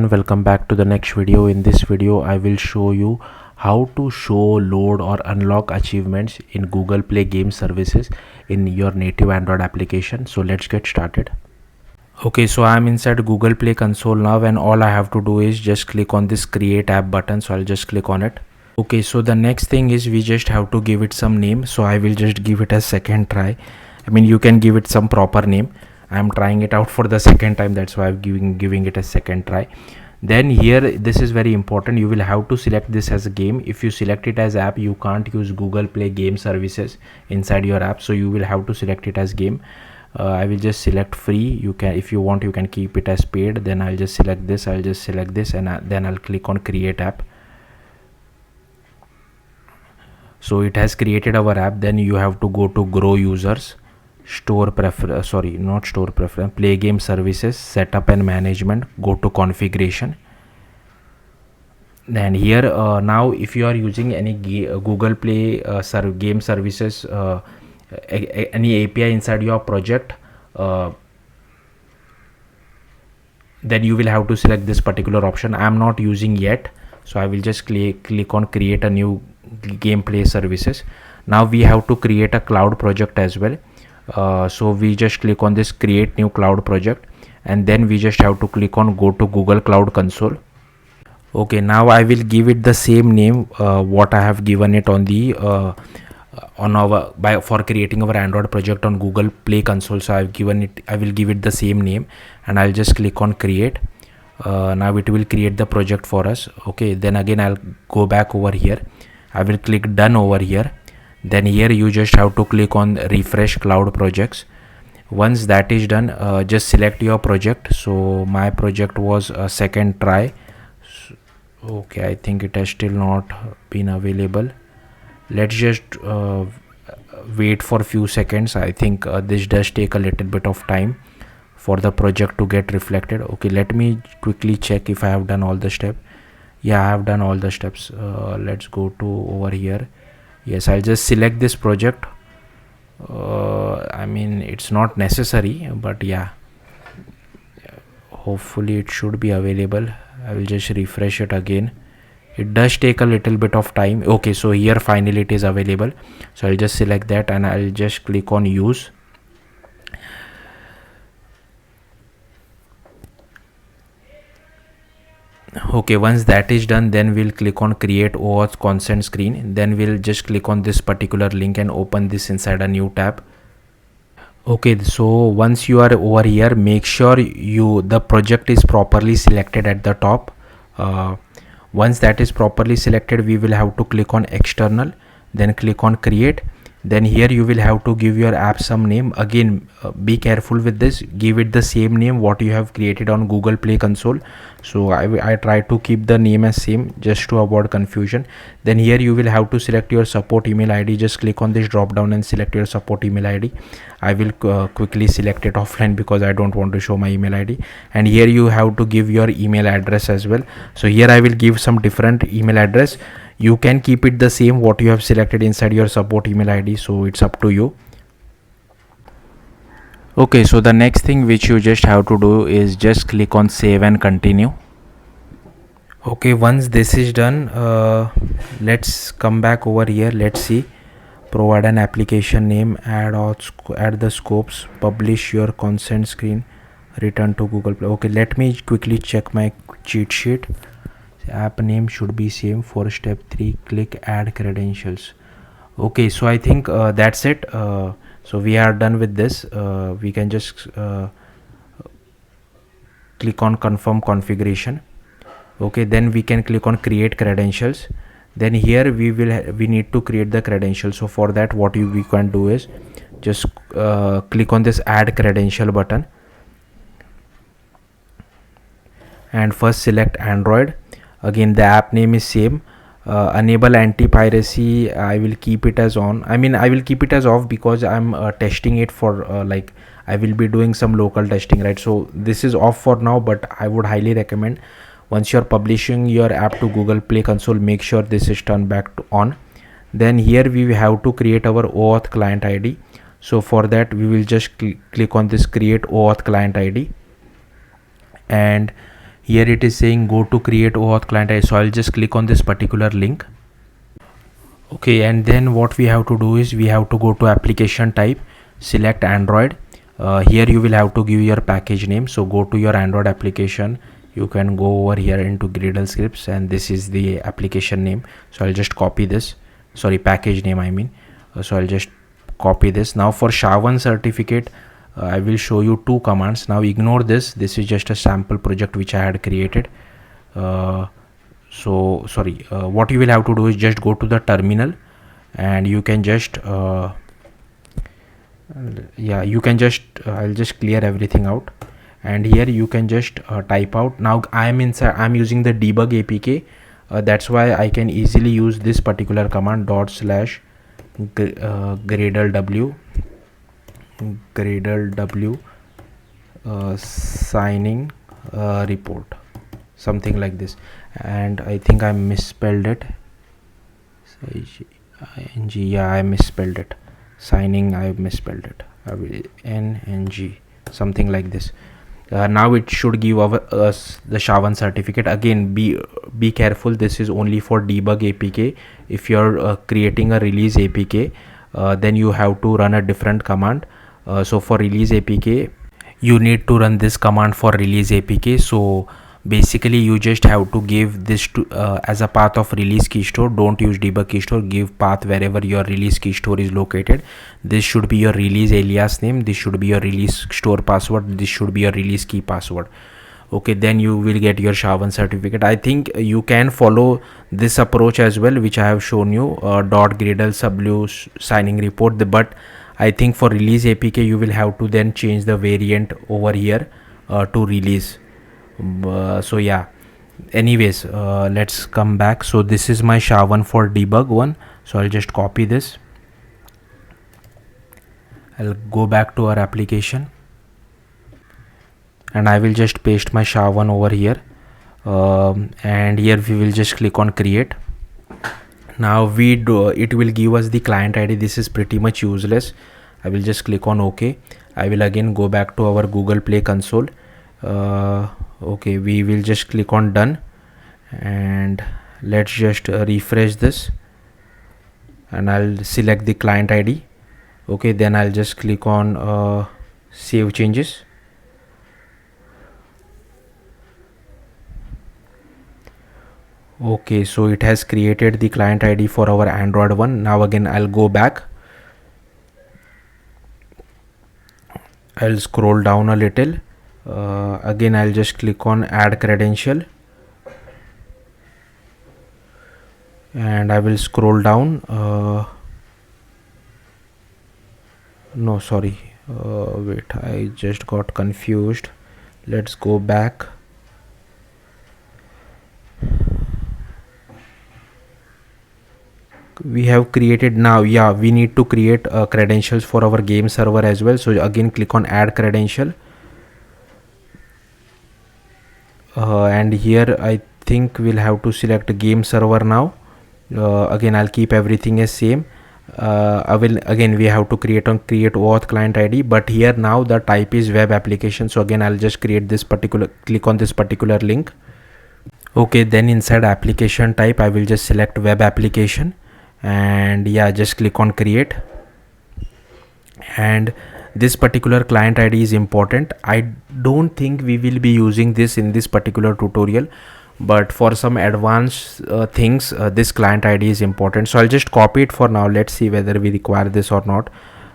Welcome back to the next video. In this video I will show you how to show, load or unlock achievements in Google Play game services in your native Android application. So let's get started. Okay, so I'm inside Google Play console now, and all I have to do is just click on this create app button. So I'll just click on it. Okay, so the next thing is we just have to give it some name. So I will just give it a second try. You can give it some proper name. I'm trying it out for the second time, that's why I'm giving it a second try. Then here, this is very important, you will have to select this as a game. If you select it as app, you can't use Google Play game services inside your app, so you will have to select it as game. I will just select free. You can, if you want, you can keep it as paid. Then I'll just select this, and then I'll click on create app. So it has created our app. Then you have to go to grow users, play game services, setup and management, go to configuration. Then here now if you are using any Google Play game services, any API inside your project, then you will have to select this particular option. I am not using yet, so I will just click on create a new gameplay services. Now we have to create a cloud project as well. So we just click on this create new cloud project, and then we just have to click on go to Google Cloud Console. Okay, now I will give it the same name what I have given it on the for creating our Android project on Google Play Console. So I will give it the same name, and I'll just click on create. Now it will create the project for us. Okay, then again I'll go back over here. I will click done over here. Then here you just have to click on refresh cloud projects. Once that is done, just select your project. So my project was a second try. Okay, I think it has still not been available. Let's just wait for a few seconds. I think this does take a little bit of time for the project to get reflected. Okay, let me quickly check if I have done all the steps. Yeah, I have done all the steps. Let's go to over here. Yes, I'll just select this project. It's not necessary, but yeah, hopefully it should be available. I will just refresh it again. It does take a little bit of time. Okay, so here finally it is available. So I'll just select that, and I'll just click on use. Okay, once that is done, then we'll click on create OAuth consent screen. Then we'll just click on this particular link and open this inside a new tab. Okay, so once you are over here, make sure the project is properly selected at the top. Once that is properly selected, we will have to click on external, then click on create. Then here you will have to give your app some name. Again, be careful with this, give it the same name what you have created on Google Play Console. So I try to keep the name as same just to avoid confusion. Then here you will have to select your support email ID. Just click on this drop down and select your support email ID. I will quickly select it offline because I don't want to show my email ID. And here you have to give your email address as well. So here I will give some different email address. You can keep it the same what you have selected inside your support email ID, so it's up to you. Okay, so the next thing which you just have to do is just click on save and continue. Okay, once this is done, let's come back over here. Let's see, provide an application name, add the scopes, publish your consent screen, return to Google Play. Okay, let me quickly check my cheat sheet. App name should be same. For step 3, click add credentials. Okay, so I think that's it. So we are done with this. We can just click on confirm configuration. Okay, then we can click on create credentials. Then here we need to create the credentials. So for that, what we can do is just click on this add credential button, and first select Android. Again, the app name is same. Enable anti-piracy, I will keep it as on. I will keep it as off because I'm testing it for I will be doing some local testing, right? So this is off for now, but I would highly recommend once you're publishing your app to Google Play Console, make sure this is turned back to on. Then here we have to create our OAuth client ID. So for that, we will just click on this create OAuth client ID, and here it is saying go to create OAuth client ID, so I'll just click on this particular link. Okay, and then what we have to do is we have to go to application type, select Android. Here you will have to give your package name, so go to your Android application. You can go over here into Gradle scripts, and this is the application name, so I'll just copy this, sorry, package name I mean. So I'll just copy this. Now for SHA-1 certificate, I will show you two commands. Now ignore this is just a sample project which I had created. So sorry, what you will have to do is just go to the terminal, and you can just I'll just clear everything out, and here you can just type out. Now I'm using the debug APK, that's why I can easily use this particular command /gradlew signing report, something like this, and I think I misspelled it. Yeah, I misspelled it. Signing, I misspelled it. NNG, something like this. Now it should give us the SHA-1 certificate. Again, be careful, this is only for debug APK. If you're creating a release APK, then you have to run a different command. So for release APK, you need to run this command for release APK. So basically you just have to give this to as a path of release key store. Don't use debug key store, give path wherever your release key store is located. This should be your release alias name, this should be your release store password, this should be your release key password. Okay, then you will get your SHA-1 certificate. I think you can follow this approach as well, which I have shown you, .gradle sublu signing report, but I think for release APK you will have to then change the variant over here to release. So yeah, anyways, let's come back. So this is my SHA-1 for debug one, so I'll just copy this. I'll go back to our application, and I will just paste my SHA-1 over here, and here we will just click on create. Now it will give us the client ID. This is pretty much useless. I will just click on OK. I will again go back to our Google Play console. Okay, we will just click on done, and let's just refresh this, and I'll select the client ID. Okay, then I'll just click on save changes. Okay, so it has created the client ID for our Android one. Now again I'll go back, I'll scroll down a little, again I'll just click on add credential, and I will scroll down. No, sorry, wait, I just got confused. Let's go back. We have created, now yeah, we need to create credentials for our game server as well. So again click on add credential, and here I think we'll have to select game server now. Again I'll keep everything as same. We have to create OAuth client ID, but here now the type is web application. So again I'll just create this click on this particular link. Okay, then inside application type I will just select web application, and yeah, just click on create. And this particular client ID is important. I don't think we will be using this in this particular tutorial, but for some advanced things, this client ID is important. So I'll just copy it for now. Let's see whether we require this or not.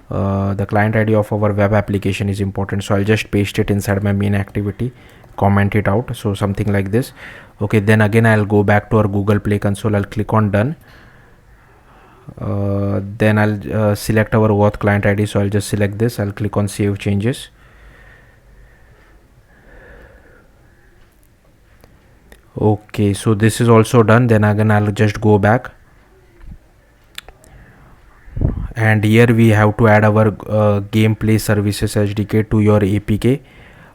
The client ID of our web application is important, so I'll just paste it inside my main activity, comment it out, so something like this. Okay, then again I'll go back to our Google Play console, I'll click on done. Then I'll select our OAuth client ID, so I'll just select this, I'll click on save changes. Okay, so this is also done. Then again I'll just go back, and here we have to add our gameplay services SDK to your APK.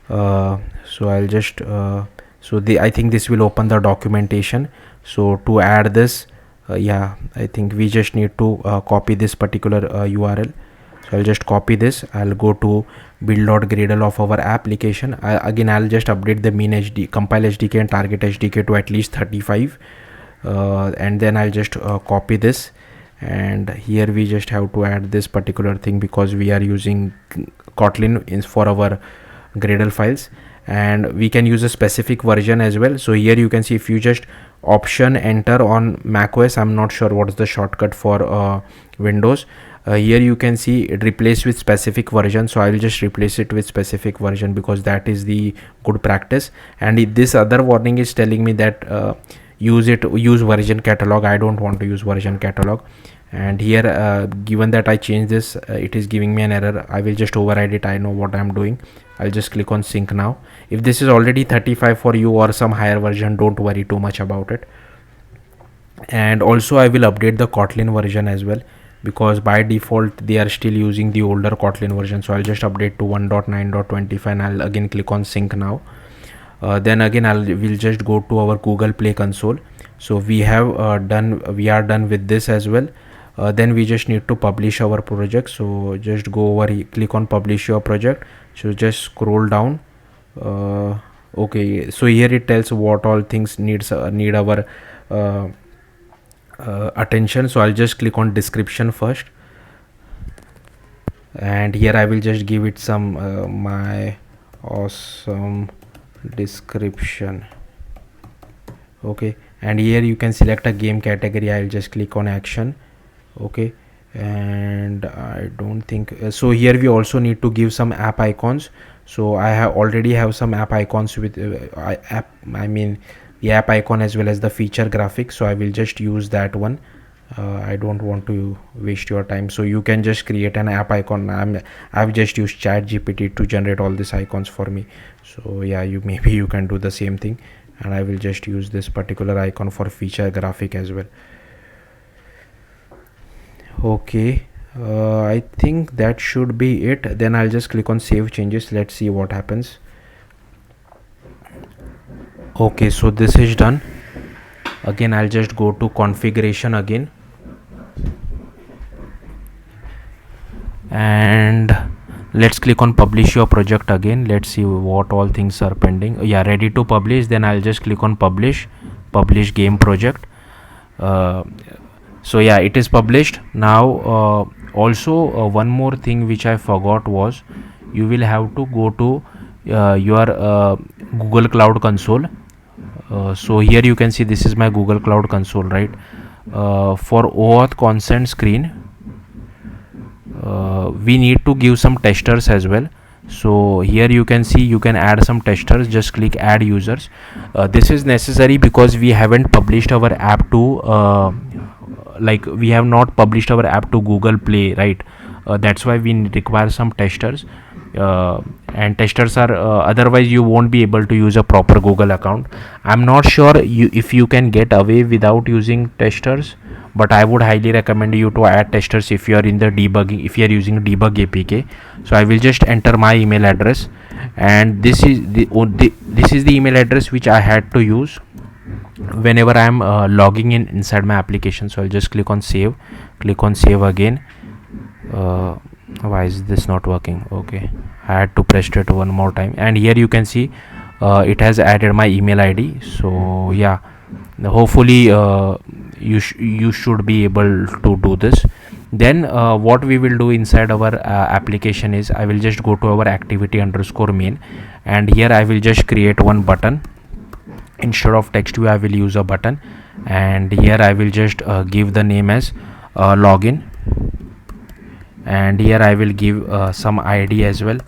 So I'll just I think this will open the documentation. So to add this, yeah, I think we just need to copy this particular URL. So I'll just copy this. I'll go to build.gradle of our application. Again, I'll just update the mean HD, compile SDK and target SDK to at least 35, and then I'll just copy this, and here we just have to add this particular thing because we are using Kotlin for our Gradle files, and we can use a specific version as well. So here you can see, if you just option enter on macOS, I'm not sure what's the shortcut for Windows. Here you can see it replace with specific version, so I will just replace it with specific version because that is the good practice. And this other warning is telling me that use version catalog. I don't want to use version catalog, and here given that I change this, it is giving me an error. I will just override it. I know what I'm doing. I'll just click on sync now. If this is already 35 for you or some higher version, don't worry too much about it. And also I will update the Kotlin version as well, because by default they are still using the older Kotlin version. So I'll just update to 1.9.25 and I'll again click on sync now. Then again we'll just go to our Google Play console. So we are done with this as well. Then we just need to publish our project. So just go over here, click on publish your project. So just scroll down. Okay, so here it tells what all things need our attention. So I'll just click on description first, and here I will just give it some my awesome description. Okay, and here you can select a game category. I'll just click on action. Okay, and I don't think so here we also need to give some app icons. So I already have some app icons with the app icon as well as the feature graphics, so I will just use that one. I don't want to waste your time, so you can just create an app icon. I've just used ChatGPT to generate all these icons for me. So yeah, maybe you can do the same thing, and I will just use this particular icon for feature graphic as well. Okay, I think that should be it. Then I'll just click on save changes. Let's see what happens. Okay, so this is done. Again I'll just go to configuration again, and let's click on publish your project again. Let's see what all things are pending. Yeah, ready to publish. Then I'll just click on publish game project. So yeah, it is published now. Also one more thing which I forgot was, you will have to go to your Google Cloud Console. So here you can see this is my Google Cloud Console, right? For OAuth consent screen, we need to give some testers as well. So here you can see you can add some testers. Just click add users. This is necessary because we haven't published our app to we have not published our app to Google Play, right? That's why we require some testers, and testers are otherwise you won't be able to use a proper Google account. I'm not sure if you can get away without using testers, but I would highly recommend you to add testers if you are in the debugging, if you are using debug APK. So I will just enter my email address, and this is the email address which I had to use whenever I am logging inside my application. So I'll just click on save again. Why is this not working? Okay, I had to press it one more time, and here you can see it has added my email ID. So yeah, hopefully you should be able to do this. Then what we will do inside our application is, I will just go to our activity_main, and here I will just create one button. Instead of text view I will use a button, and here I will just give the name as login, and here I will give some ID as well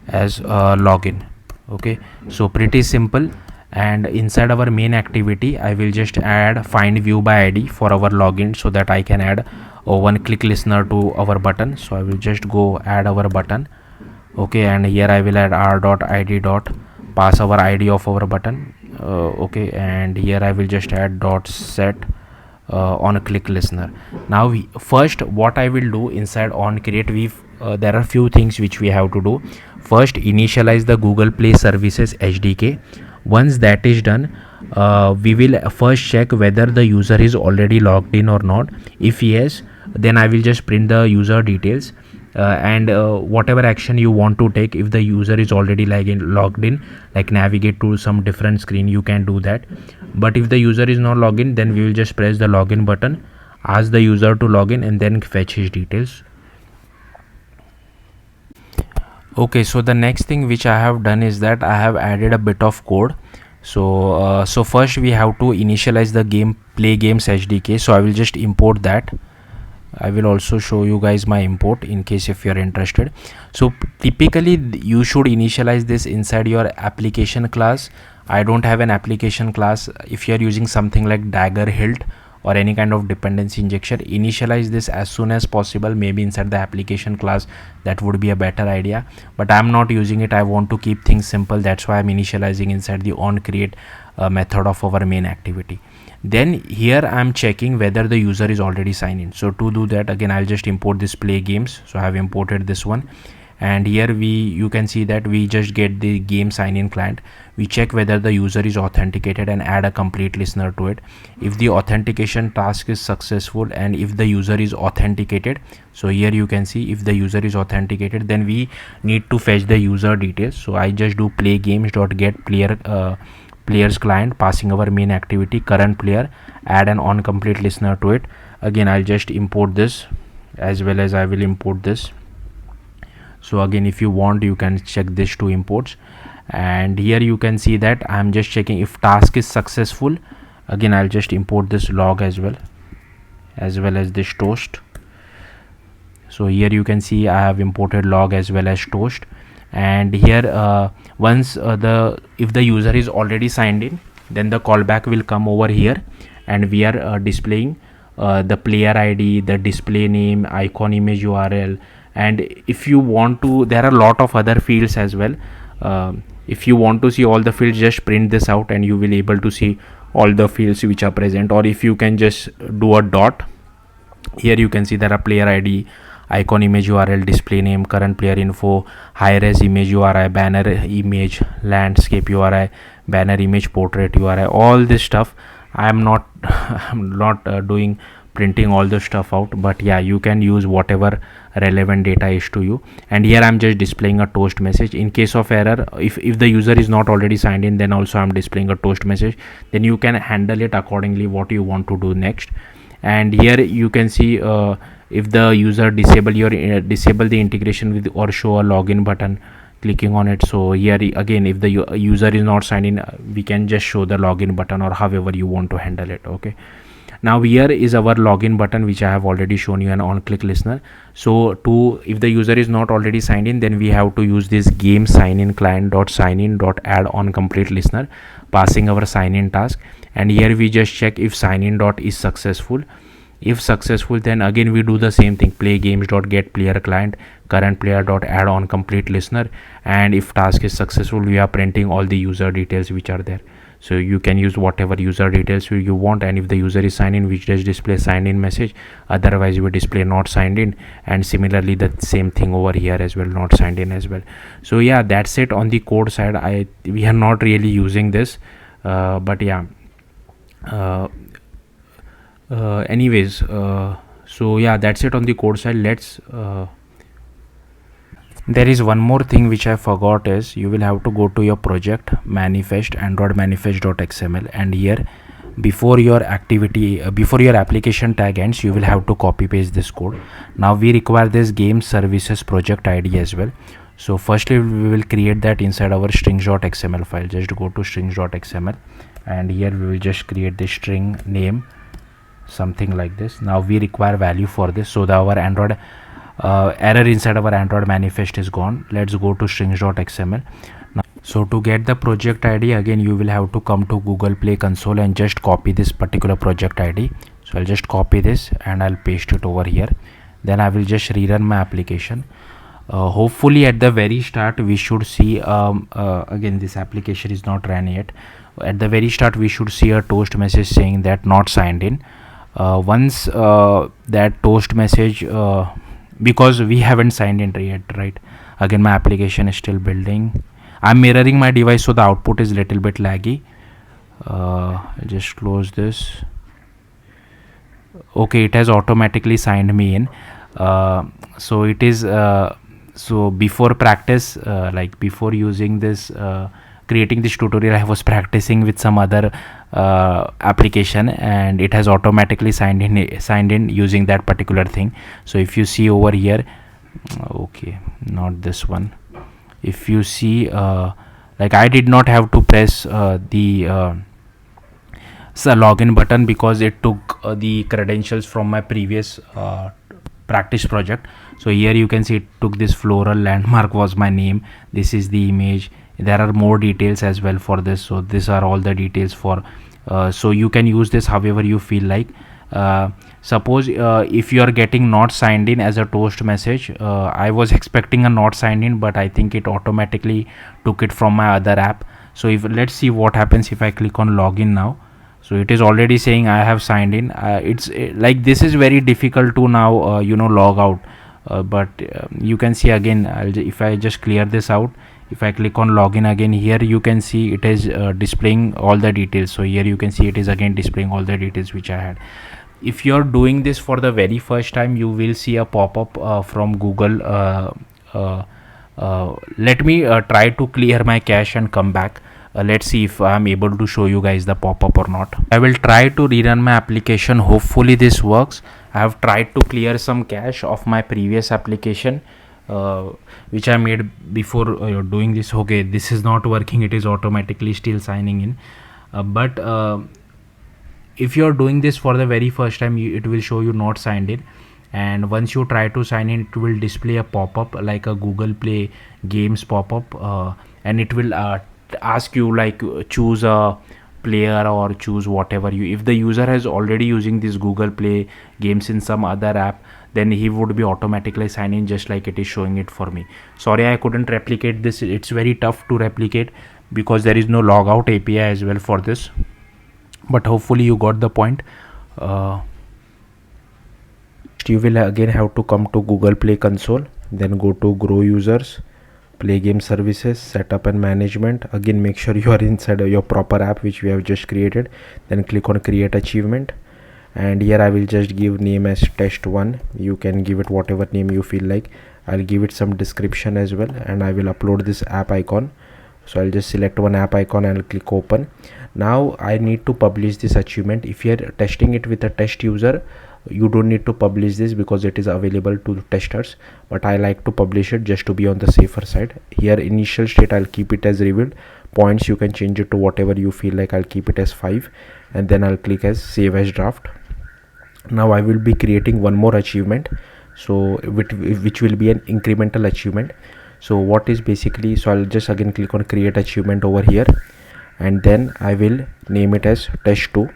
as login. Okay, so pretty simple. And inside our main activity I will just add find view by ID for our login, so that I can add a one click listener to our button. So I will just go add our button. Okay, and here I will add r.id. Pass our ID of our button. Okay, and here I will just add .set on a click listener. Now first what I will do inside on create, there are few things which we have to do. First, initialize the Google Play Services SDK. Once that is done, we will first check whether the user is already logged in or not. If yes, then I will just print the user details. and whatever action you want to take. If the user is already logged in, like navigate to some different screen, you can do that. But if the user is not logged in, then we will just press the login button, ask the user to log in, and then fetch his details. Okay, so the next thing which I have done is that I have added a bit of code. So first we have to initialize the play games SDK. So I will just import that. I will also show you guys my import in case if you are interested. So typically you should initialize this inside your application class. I don't have an application class. If you are using something like Dagger Hilt or any kind of dependency injection, initialize this as soon as possible, maybe inside the application class. That would be a better idea, but I'm not using it. I want to keep things simple. That's why I'm initializing inside the onCreate method of our main activity. Then here I'm checking whether the user is already signed in. So to do that, again I'll just import this play games. So I have imported this one, and here you can see that we just get the game sign in client. We check whether the user is authenticated and add a complete listener to it. If the authentication task is successful and if the user is authenticated, so here you can see if the user is authenticated, then we need to fetch the user details. So I just do play games dot get players client, passing our main activity current player, add an on complete listener to it. Again I'll just import this, as well as I will import this. So again, if you want, you can check this two imports, and here you can see that I'm just checking if task is successful. Again I'll just import this log as well as this toast. So here you can see I have imported log as well as toast, and here once if the user is already signed in, then the callback will come over here, and we are displaying the player ID, the display name, icon image URL, and if you want to, there are a lot of other fields as well. If you want to see all the fields, just print this out and you will be able to see all the fields which are present. Or if you can just do a dot, here you can see there are player ID, icon image URL, display name, current player info, high res image URI, banner image, landscape URI, banner image, portrait URI, all this stuff. I'm not doing printing all the stuff out, but yeah, you can use whatever relevant data is to you. And here I'm just displaying a toast message. In case of error, if the user is not already signed in, then also I'm displaying a toast message. Then you can handle it accordingly what you want to do next. And here you can see if the user disable the integration with or show a login button, clicking on it. So here again, if the user is not signed in, we can just show the login button, or however you want to handle it. Okay, now here is our login button, which I have already shown you, an on click listener. So if the user is not already signed in, then we have to use this game sign in client dot sign in dot add on complete listener, passing our sign in task. And here we just check if sign in dot is successful. If successful, then again we do the same thing, play games dot get player client, current player dot add on complete listener. And if task is successful, we are printing all the user details which are there. So you can use whatever user details you want, and if the user is signed in, we just display signed in message, otherwise we display not signed in. And similarly the same thing over here as well, not signed in as well. So yeah, that's it on the code side. We are not really using this, but yeah, anyways, so yeah, that's it on the code side. Let's there is one more thing which I forgot, is you will have to go to your project manifest, android manifest.xml, and here before your application tag ends, you will have to copy paste this code. Now we require this game services project ID as well. So firstly we will create that inside our strings.xml file. Just go to strings.xml, and here we will just create the string name, something like this. Now we require value for this, so our android error inside our android manifest is gone. Let's go to strings.xml. Now, so to get the project ID, again you will have to come to Google Play console and just copy this particular project ID. So I'll just copy this and I'll paste it over here. Then I will just rerun my application. Hopefully at the very start we should see again, this application is not ran yet. At the very start we should see a toast message saying that not signed in. Once that toast message, because we haven't signed in yet, right? Again, my application is still building. I'm mirroring my device, so the output is little bit laggy. I'll just close this. Okay, it has automatically signed me in. So it is so before practice, like before using this, creating this tutorial, I was practicing with some other application, and it has automatically signed in using that particular thing. So if you see over here, okay, not this one. If you see, like I did not have to press the login button, because it took the credentials from my previous practice project. So here you can see it took this floral landmark was my name. This is the image. There are more details as well for this. So these are all the details for so you can use this however you feel like. Suppose if you are getting not signed in as a toast message, I was expecting a not signed in, but I think it automatically took it from my other app. So if let's see what happens if I click on login now. So it is already saying I have signed in. It's like this is very difficult to now log out, but you can see again, if I just clear this out, if I click on login again, here you can see it is displaying all the details. So here you can see it is again displaying all the details which I had. If you're doing this for the very first time, you will see a pop-up from Google. Let me try to clear my cache and come back. Let's see if I'm able to show you guys the pop-up or not. I will try to rerun my application. Hopefully this works. I have tried to clear some cache of my previous application which I made before doing this. Okay, this is not working. It is automatically still signing in, but if you're doing this for the very first time, it will show you not signed in, and once you try to sign in, it will display a pop-up like a Google Play Games pop-up, and it will ask you like choose a player or choose whatever you. If the user has already using this Google Play Games in some other app, then he would be automatically sign in just like it is showing it for me. Sorry, I couldn't replicate this. It's very tough to replicate because there is no logout API as well for this, but hopefully you got the point. You will again have to come to Google Play console, then go to grow users, play game services, setup and management. Again, make sure you are inside your proper app which we have just created. Then click on create achievement, and here I will just give name as test1. You can give it whatever name you feel like. I'll give it some description as well, and I will upload this app icon. So I'll just select one app icon and I'll click open. Now I need to publish this achievement. If you're testing it with a test user, you don't need to publish this because it is available to testers, but I like to publish it just to be on the safer side. Here initial state I'll keep it as revealed. Points you can change it to whatever you feel like. I'll keep it as 5, and then I'll click as save as draft. Now I will be creating one more achievement, so which will be an incremental achievement. So what is basically, so I'll just again click on create achievement over here, and then I will name it as test2.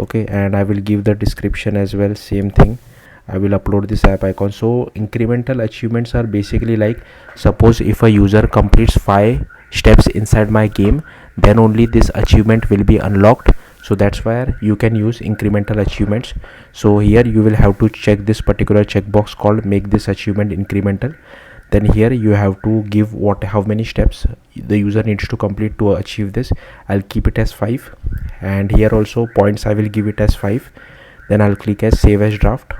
Okay, and I will give the description as well, same thing. I will upload this app icon. So incremental achievements are basically like, suppose if a user completes 5 steps inside my game, then only this achievement will be unlocked. So that's why you can use incremental achievements. So here you will have to check this particular checkbox called make this achievement incremental. Then here you have to give how many steps the user needs to complete to achieve this. I'll keep it as 5, and here also points I will give it as 5. Then I'll click as save as draft,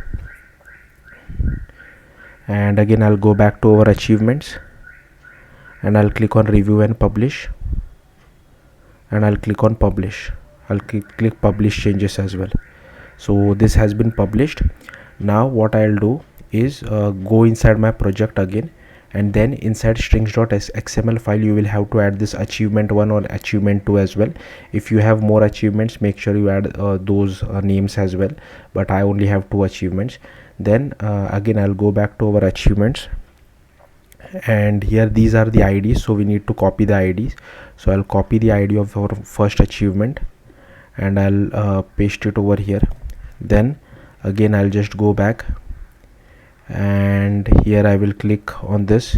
and again I'll go back to our achievements, and I'll click on review and publish, and I'll click on publish. I'll click publish changes as well. So this has been published. Now what I'll do is go inside my project again, and then inside strings.xml file you will have to add this achievement 1 or achievement 2 as well. If you have more achievements, make sure you add those names as well, but I only have 2 achievements. Then again I'll go back to our achievements, and here these are the IDs, so we need to copy the IDs. So I'll copy the ID of our first achievement, and I'll paste it over here. Then again I'll just go back, and here I will click on this,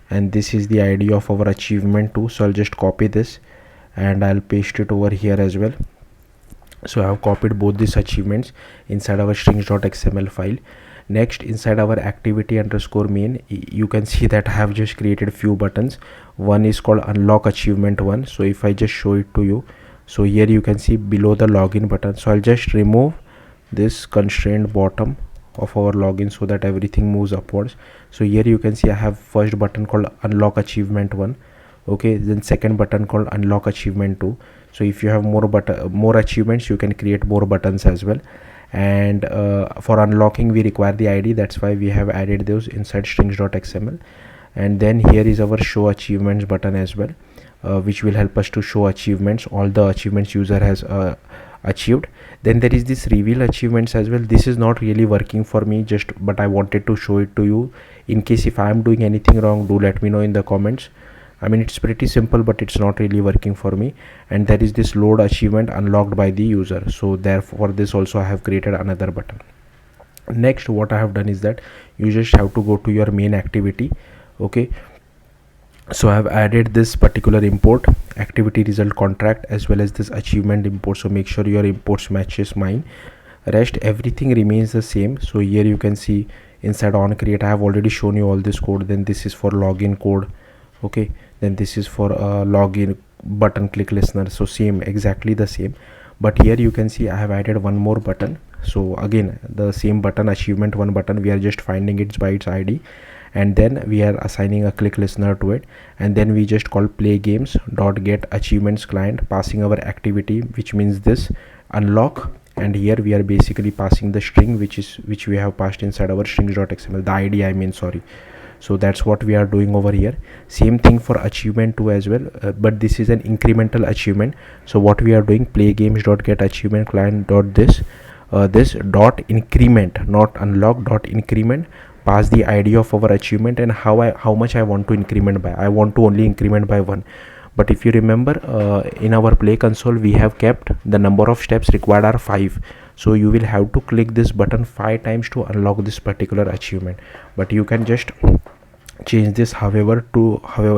and this is the ID of our achievement 2. So I'll just copy this and I'll paste it over here as well. So I have copied both these achievements inside our strings.xml file. Next, inside our activity underscore main, you can see that I have just created a few buttons. One is called unlock achievement 1. So if I just show it to you, so here you can see below the login button. So I'll just remove this constraint bottom of our login so that everything moves upwards. So here you can see I have first button called unlock achievement 1. Okay, then second button called unlock achievement 2. So if you have more achievements, you can create more buttons as well. And for unlocking we require the ID, that's why we have added those inside strings.xml. And then here is our show achievements button as well, which will help us to show achievements, all the achievements user has achieved. Then there is this reveal achievements as well. This is not really working for me, but I wanted to show it to you. In case if I am doing anything wrong, do let me know in the comments. I mean, it's pretty simple, but it's not really working for me. And there is this load achievement unlocked by the user, so therefore this also I have created another button. Next, what I have done is that you just have to go to your main activity. Okay, so I have added this particular import activity result contract as well as this achievement import, so make sure your imports matches mine. Rest everything remains the same. So here you can see inside on create, I have already shown you all this code. Then this is for login code. Okay, then this is for login button click listener, so same, exactly the same. But here you can see I have added one more button. So again the same button, achievement 1 button, we are just finding it by its ID, and then we are assigning a click listener to it. And then we just call play games dot get achievements client, passing our activity, which means this unlock. And here we are basically passing the string which we have passed inside our strings.xml, the ID I mean, sorry. So that's what we are doing over here. Same thing for achievement 2 as well, but this is an incremental achievement. So what we are doing, play games dot get achievement client dot this dot increment, not unlock, dot increment, pass the ID of our achievement and how much I want to increment by. I want to only increment by 1. But if you remember, in our play console we have kept the number of steps required are 5. So you will have to click this button 5 times to unlock this particular achievement. But you can just change this however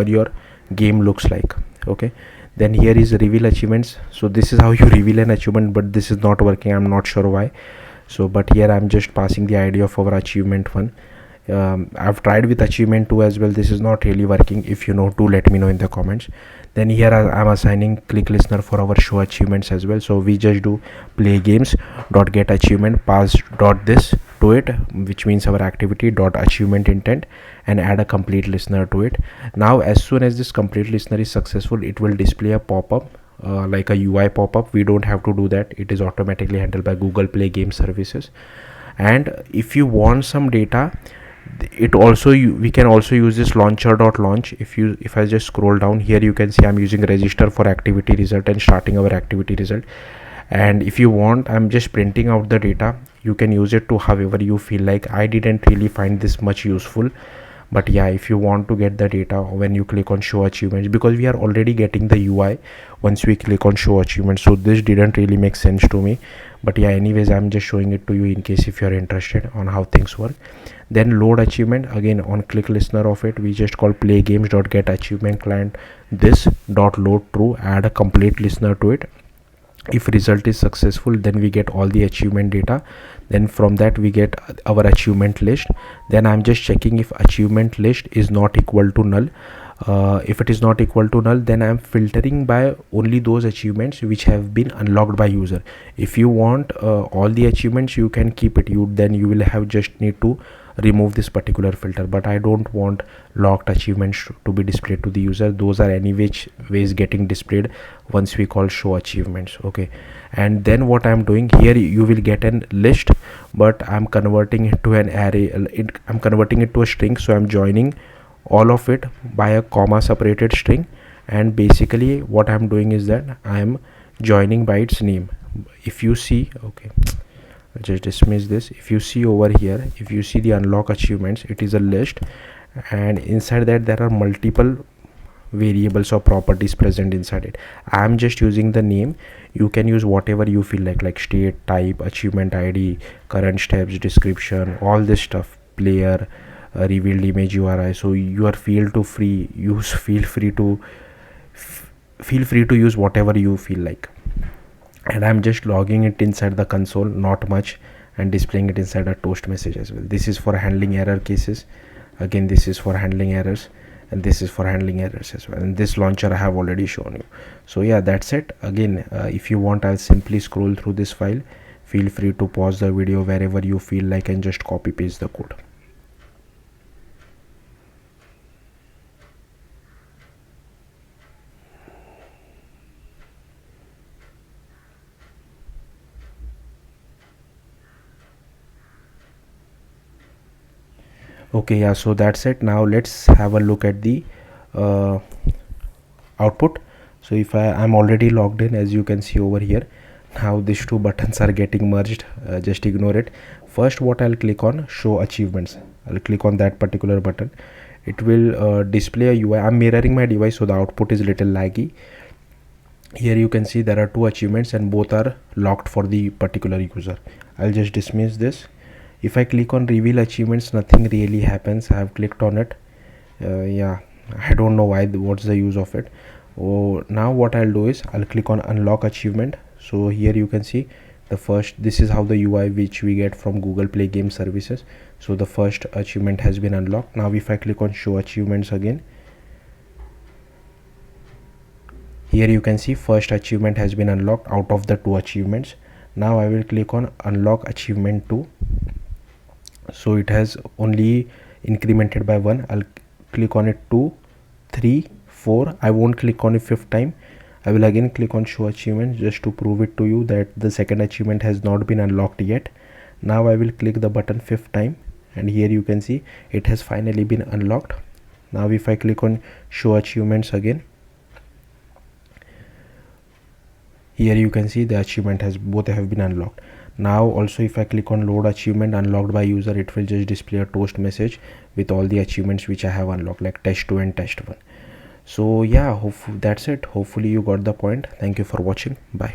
your game looks like. Okay, then here is reveal achievements. So this is how you reveal an achievement, but this is not working, I'm not sure why. So but here I'm just passing the ID of our achievement 1. I've tried with achievement 2 as well, this is not really working. If you know, do let me know in the comments. Then here I'm assigning click listener for our show achievements as well. So we just do play games dot get achievement, pass dot this to it, which means our activity dot achievement intent, and add a complete listener to it. Now as soon as this complete listener is successful, it will display a pop-up, like a UI pop-up. We don't have to do that, it is automatically handled by Google Play Game Services. And if you want some data, it also we can also use this launcher.launch. If I just scroll down here, you can see I'm using register for activity result and starting our activity result. And if you want, I'm just printing out the data. You can use it to however you feel like. I didn't really find this much useful, but yeah, if you want to get the data when you click on show achievements, because we are already getting the UI once we click on show achievements, so this didn't really make sense to me. But yeah, anyways, I'm just showing it to you in case if you're interested on how things work. Then load achievement, again on click listener of it, we just call play games dot get achievement client this dot load true, add a complete listener to it. If result is successful, then we get all the achievement data. Then from that we get our achievement list. Then I'm just checking if achievement list is not equal to null. If it is not equal to null, then I'm filtering by only those achievements which have been unlocked by user. If you want all the achievements, you can keep it. Then you will have just need to remove this particular filter. But I don't want locked achievements to be displayed to the user. Those are any which ways getting displayed once we call show achievements. Okay, and then what I'm doing here, you will get a list, but I'm converting it to an array. I'm converting it to a string, so I'm joining all of it by a comma separated string. And basically what I'm doing is that I'm joining by its name. If you see, okay, just dismiss this. If you see over here, if you see the unlock achievements, it is a list, and inside that there are multiple variables or properties present inside it. I'm just using the name. You can use whatever you feel like state, type, achievement ID, current steps, description, all this stuff, player, revealed image URI. So you are feel free to use whatever you feel like. And I'm just logging it inside the console, not much, and displaying it inside a toast message as well. This is for handling error cases. Again, this is for handling errors, and this is for handling errors as well. And this launcher I have already shown you. So yeah, that's it. Again, if you want, I'll simply scroll through this file, feel free to pause the video wherever you feel like and just copy paste the code. Okay, yeah, so that's it. Now let's have a look at the uh, output. So if I'm already logged in, as you can see over here. Now these two buttons are getting merged, just ignore it. First, what I'll click on, show achievements. I'll click on that particular button. It will display a UI. I'm mirroring my device, so the output is little laggy. Here you can see there are two achievements and both are locked for the particular user. I'll just dismiss this. If I click on reveal achievements, nothing really happens. I have clicked on it. Yeah, I don't know why, what's the use of it. Oh, now what I'll do is I'll click on unlock achievement. So here you can see the first, this is how the UI which we get from Google Play Game Services. So the first achievement has been unlocked. Now if I click on show achievements again, here you can see first achievement has been unlocked out of the two achievements. Now I will click on unlock achievement 2. So it has only incremented by 1. I'll click on it 2, 3, 4. I won't click on it 5th time. I will again click on show achievement just to prove it to you that the second achievement has not been unlocked yet. Now I will click the button 5th time and here you can see it has finally been unlocked. Now if I click on show achievements again, here you can see the achievement has both have been unlocked. Now also if I click on load achievement unlocked by user, it will just display a toast message with all the achievements which I have unlocked, like test 2 and test 1. So yeah, that's it. Hopefully you got the point. Thank you for watching. Bye.